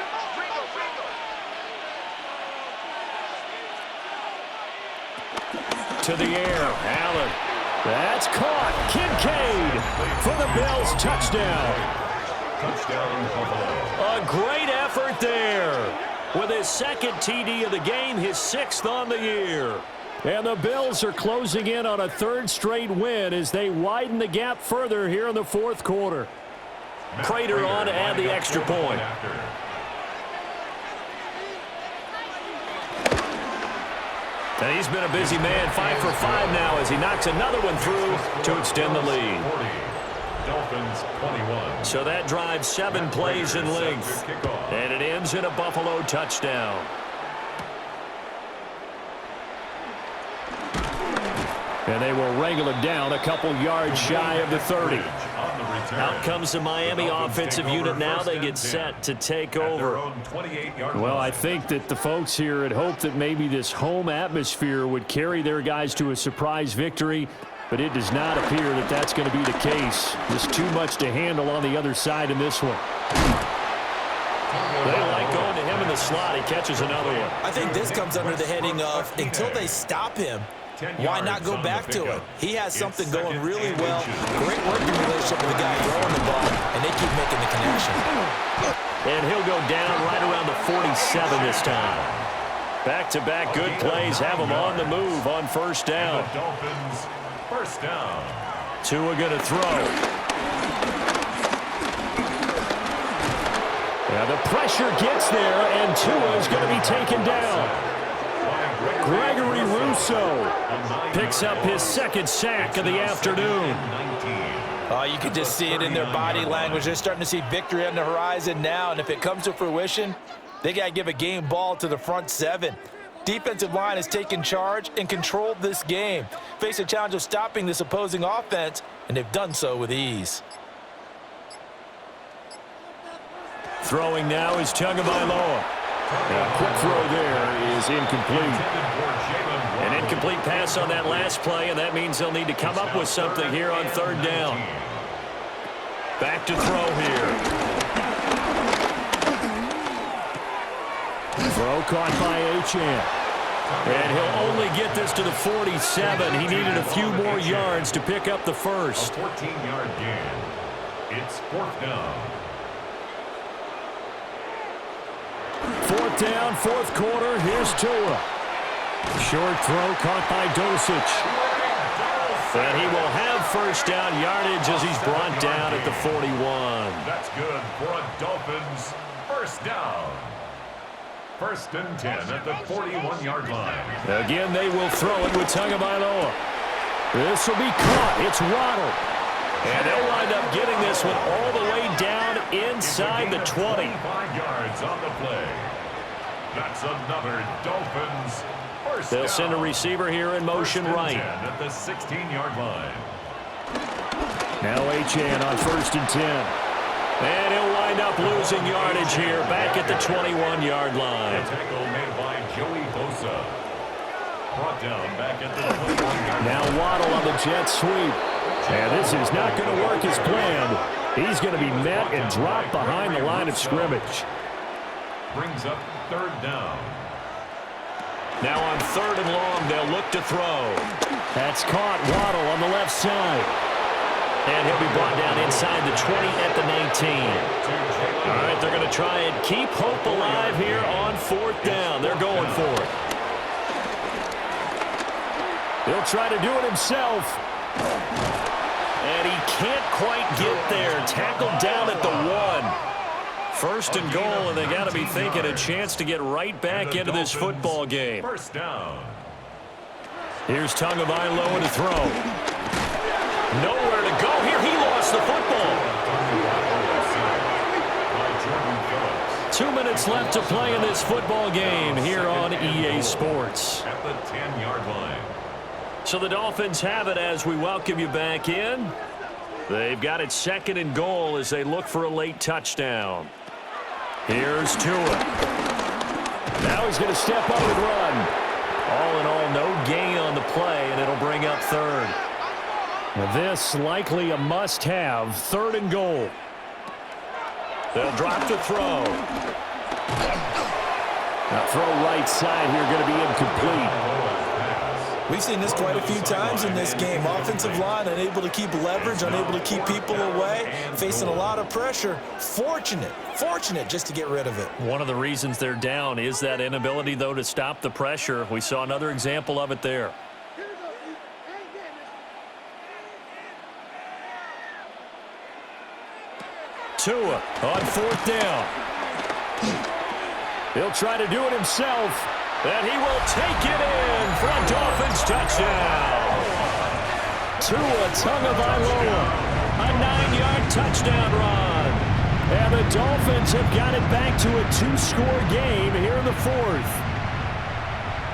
To the air, Allen. That's caught. Kincaid for the Bills, touchdown. Touchdown, Buffalo. A great effort there. With his 2nd TD of the game, his 6th on the year. And the Bills are closing in on a 3rd straight win as they widen the gap further here in the 4th quarter. Prater on to add the extra point. And he's been a busy man, 5 for 5 now as he knocks another one through to extend the lead. Dolphins 21. So that drives 7 plays in length. And it ends in a Buffalo touchdown. And they will wrangle it down a couple yards shy of the 30. Out comes the Miami offensive unit now. They get set to take over. Well, I think that the folks here had hoped that maybe this home atmosphere would carry their guys to a surprise victory, but it does not appear that that's going to be the case. Just too much to handle on the other side in this one. They like going to him in the slot. He catches another one. I think this comes under the heading of until they stop him, why not go back to it? He has something going really well. Great working relationship with the guy throwing the ball, and they keep making the connection. And he'll go down right around the 47 this time. Back-to-back good plays have him on the move on 1st down. Dolphins, 1st down. Tua going to throw. Yeah, the pressure gets there, and Tua is going to be taken down. Gregory Rousseau picks up his 2nd sack of the afternoon. Oh, you can just see it in their body language. They're starting to see victory on the horizon now, and if it comes to fruition, they got to give a game ball to the front 7. Defensive line has taken charge and controlled this game. Face a challenge of stopping this opposing offense, and they've done so with ease. Throwing now is Tagovailoa. A quick throw there is incomplete. An incomplete pass on that last play, and that means they'll need to come up with something here on 3rd down. Back to throw here. Throw caught by Achane. And he'll only get this to the 47. He needed a few more yards to pick up the 1st. A 14-yard gain. It's 4th down. 4th down, 4th quarter. Here's Tua. Short throw caught by Dulcich. And he will have 1st down yardage as he's brought down at the 41. That's good for a Dolphins 1st down. 1st and 10 at the 41-yard line. Again, they will throw it with Tagovailoa. This will be caught. It's Waddle. And they'll wind up getting this one all the way down inside the 20. 5 yards on the play. That's another Dolphins 1st They'll down. send a receiver here in motion 1st and right. 10 at the 16-yard line. Now Achane on 1st and 10. And he'll wind up losing yardage here back at the 21-yard line. A tackle made by Joey Bosa. Brought down back at the 21-yard line. Now Waddle on the jet sweep. And this is not going to work as planned. He's going to be met and dropped behind the line of scrimmage. Brings up 3rd down. Now on 3rd and long, they'll look to throw. That's caught. Waddle on the left side. And he'll be brought down inside the 20 at the 19. All right, they're going to try and keep hope alive here on 4th down. They're going for it. He'll try to do it himself. And he can't quite get there. Tackled down at the 1. 1st and goal, and they got to be thinking a chance to get right back into this football game. 1st down. Here's Tagovailoa to throw. Nowhere to go here. He lost the football. 2 minutes left to play in this football game here on EA Sports. At the 10-yard line. So the Dolphins have it as we welcome you back in. They've got it 2nd and goal as they look for a late touchdown. Here's Tua. Now he's going to step up and run. All in all, no gain on the play, and it'll bring up 3rd. This likely a must-have, 3rd and goal. They'll drop to throw. Now throw right side here, going to be incomplete. We've seen this quite a few times in this game. Offensive line unable to keep leverage, unable to keep people away, facing a lot of pressure. Fortunate just to get rid of it. One of the reasons they're down is that inability, though, to stop the pressure. We saw another example of it there. Tua on 4th down. He'll try to do it himself, and he will take it in for a Dolphins touchdown. Tua Tagovailoa, a 9-yard touchdown run. And the Dolphins have got it back to a 2-score game here in the 4th.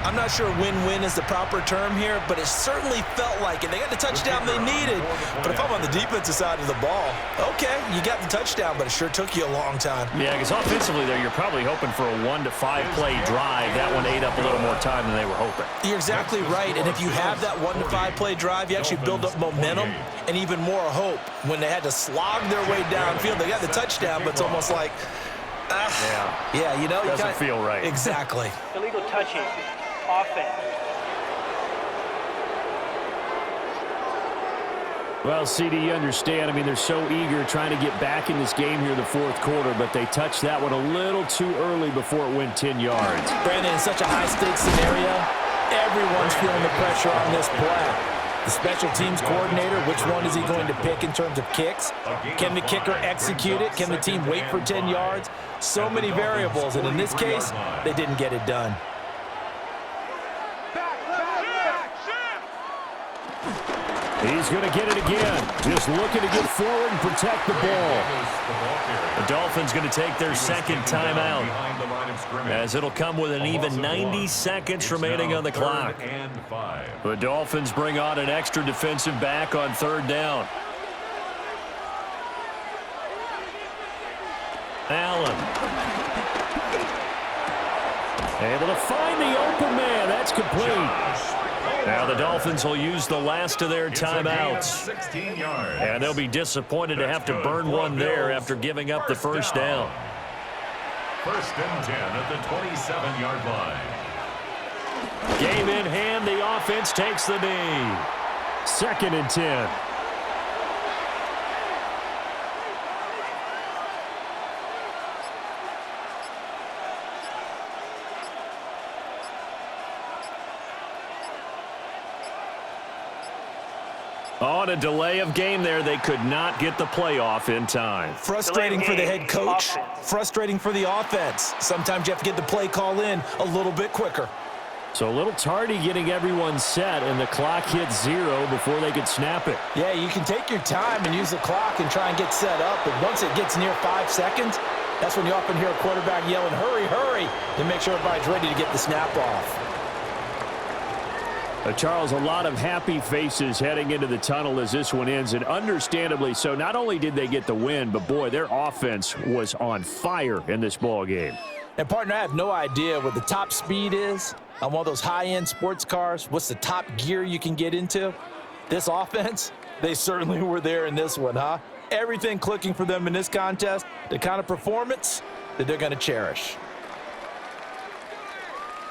I'm not sure win-win is the proper term here, but it certainly felt like it. They got the touchdown they needed. But if I'm on the defensive side of the ball, okay, you got the touchdown, but it sure took you a long time. Yeah, because offensively there, you're probably hoping for a 1 to 5 play drive. That one ate up a little more time than they were hoping. You're exactly right, and if you have that 1 to 5 play drive, you actually build up momentum and even more hope. When they had to slog their way downfield, they got the touchdown, but it's almost like, yeah, you know. Doesn't feel right. Exactly. Illegal touching. Offense. Well, CD, you understand. I mean, they're so eager trying to get back in this game here in the 4th quarter, but they touched that one a little too early before it went 10 yards. Brandon, in such a high-stakes scenario, everyone's feeling the pressure on this play. The special teams coordinator, which one is he going to pick in terms of kicks? Can the kicker execute it? Can the team wait for 10 yards? So many variables, and in this case, they didn't get it done. He's going to get it again. Just looking to get forward and protect the ball. The Dolphins going to take their 2nd timeout, as it'll come with an even 90 seconds remaining on the clock. The Dolphins bring on an extra defensive back on 3rd down. Allen. Able to find the open man. That's complete. Now the Dolphins will use the last of their timeouts. And they'll be disappointed to have to burn one there after giving up the 1st down. 1st and 10 at the 27-yard line. Game in hand, the offense takes the knee. 2nd and 10. On a delay of game there, they could not get the playoff in time. Frustrating for the head coach, frustrating for the offense. Sometimes you have to get the play call in a little bit quicker. So a little tardy getting everyone set, and the clock hits 0 before they could snap it. Yeah, you can take your time and use the clock and try and get set up, but once it gets near 5 seconds, that's when you often hear a quarterback yelling, hurry, hurry, to make sure everybody's ready to get the snap off. Charles, a lot of happy faces heading into the tunnel as this one ends, and understandably so. Not only did they get the win, but boy, their offense was on fire in this ball game. And partner, I have no idea what the top speed is on one of those high-end sports cars. What's the top gear you can get into? This offense, they certainly were there in this one, huh? Everything clicking for them in this contest, the kind of performance that they're going to cherish.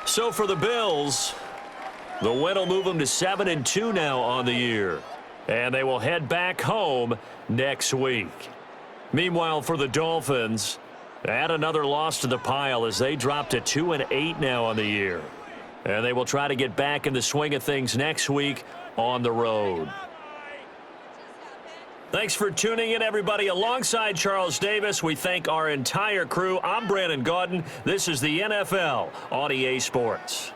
So for the Bills, the win will move them to 7-2 now on the year. And they will head back home next week. Meanwhile, for the Dolphins, add another loss to the pile as they drop to 2-8 now on the year. And they will try to get back in the swing of things next week on the road. Thanks for tuning in, everybody. Alongside Charles Davis, we thank our entire crew. I'm Brandon Gaudin. This is the NFL on EA Sports.